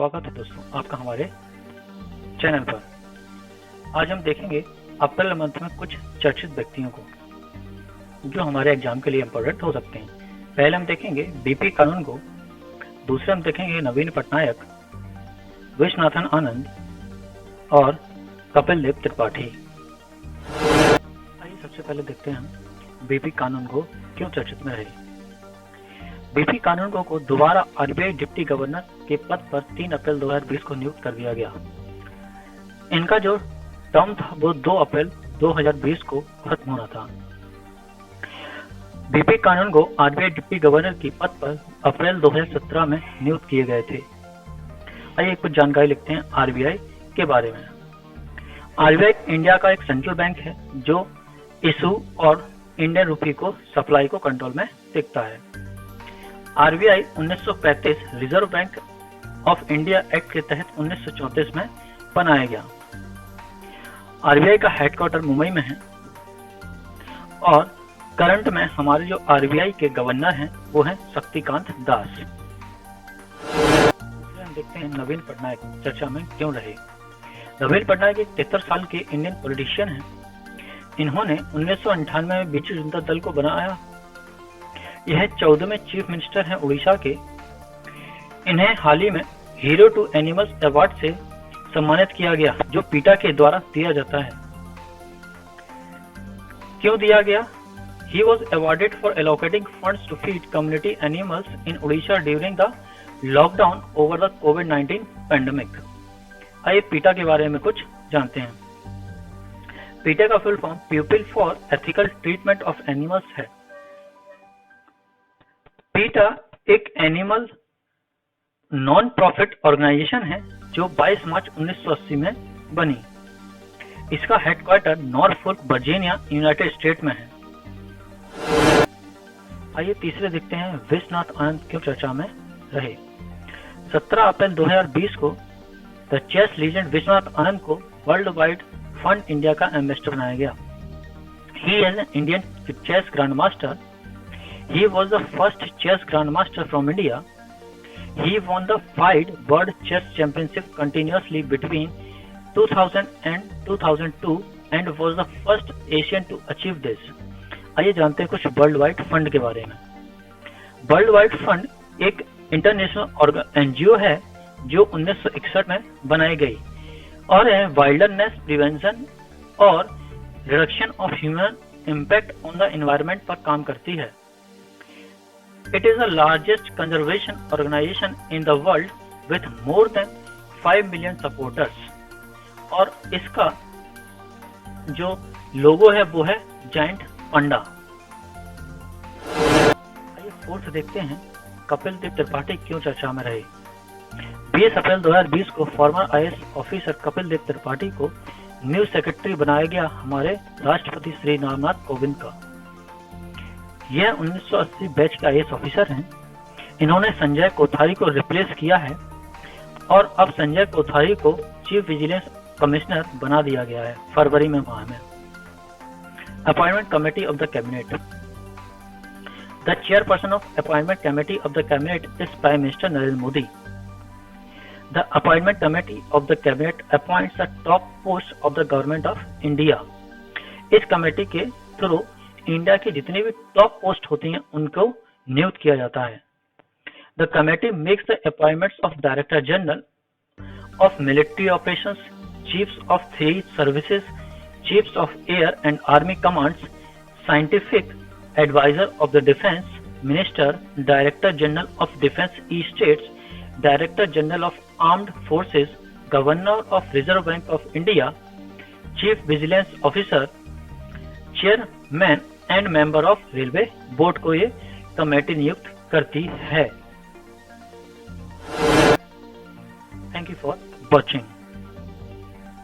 स्वागत है दोस्तों आपका हमारे चैनल पर। आज हम देखेंगे अप्रैल मंथ में कुछ चर्चित व्यक्तियों को जो हमारे एग्जाम के लिए इम्पोर्टेंट हो सकते हैं। पहले हम देखेंगे बीपी कानून को, दूसरे हम देखेंगे नवीन पटनायक, विश्वनाथन आनंद और कपिल देव त्रिपाठी। आइए सबसे पहले देखते हैं हम बीपी कानून को क्यों चर्चित में रहे। बीपी कानूनगो को दोबारा आरबीआई डिप्टी गवर्नर के पद पर 3 अप्रैल 2020 को नियुक्त कर दिया गया। इनका जो टर्म था वो 2 अप्रैल 2020 को खत्म होना था। बीपी कानूनगो आरबीआई डिप्टी गवर्नर के पद पर अप्रैल 2017 में नियुक्त किए गए थे। आइए कुछ जानकारी लिखते हैं आरबीआई के बारे में। आरबीआई इंडिया का एक सेंट्रल बैंक है जो इशू और इंडियन रूपी को सप्लाई को कंट्रोल में देखता है। RBI 1935 reserve bank of India act के तहत 1934 में बनाया गया। आरबीआई का हेडक्वार्टर मुंबई में है और करंट में हमारे जो आरबीआई के गवर्नर हैं वो हैं शक्तिकांत दास। हम देखते हैं नवीन पटनायक चर्चा में क्यों रहे। नवीन पटनायक एक 73 साल के इंडियन पॉलिटिशियन हैं। इन्होंने 1998 में बीजू जनता दल को बनाया। यह 14वें चीफ मिनिस्टर हैं उड़ीसा के। इन्हें हाल ही में हीरो टू एनिमल्स अवार्ड से सम्मानित किया गया जो पीटा के द्वारा दिया जाता है। क्यों दिया गया? He was awarded for allocating funds to feed community animals in Odisha during the lockdown over the COVID-19 pandemic। आइए पीटा के बारे में कुछ जानते हैं। पीटा का full form people for ethical treatment of animals है। पीटा एक एनिमल नॉन प्रॉफिट ऑर्गेनाइजेशन है जो 22 मार्च 1980 में बनी। इसका हेडक्वार्टर नॉरफोल्क वर्जीनिया यूनाइटेड स्टेट में है। आइए तीसरे देखते हैं विश्वनाथ आनंद क्यों चर्चा में रहे। 17 अप्रैल 2020 को the chess legend Vishwanath Anand को वर्ल्ड वाइड फंड इंडिया का एम्बेसडर बनाया गया। He is an Indian chess grand master. He was the first chess grandmaster from India. He won the FIDE World Chess Championship continuously between 2000 and 2002 and was the first Asian to achieve this. आइए जानते हैं कुछ world wide fund के बारे में। World wide fund एक international NGO है जो 1961 में बनाई गई और है वाइल्डनेस प्रिवेंशन और reduction of human impact on the environment पर काम करती है। It is the largest conservation organization in the world with more than 5 million supporters। और इसका जो लोगो है वो है जायंट पांडा। आइए फोर्थ देखते हैं कपिल देव त्रिपाठी क्यों चर्चा में रहे। 20 अप्रैल 2020 को farmer IAS officer Kapil Dev Tripathi को न्यू सेक्रेटरी बनाया गया हमारे राष्ट्रपति श्री रामनाथ कोविंद का। यह 1980 बैच के आईएएस ऑफिसर हैं। इन्होंने संजय कोठारी को रिप्लेस किया है और अब संजय कोठारी को चीफ विजिलेंस कमिश्नर बना दिया गया है फरवरी में माह में। Appointment committee of the cabinet. The chairperson of appointment committee of the cabinet is prime minister Narendra Modi. The appointment committee of the cabinet appoints the top post of the government of India. इस committee के through India की जितनी भी top post होती हैं उनको नियुक्त किया जाता है। The committee makes the appointments of director general of military operations, chiefs of 3 services, chiefs of air and army commands, scientific adviser of the defence minister, director general of defence estates, director general of armed forces, governor of reserve bank of India, chief vigilance officer, chairman and member of railway board को ये committee नियुक्त करती है। Thank you for watching.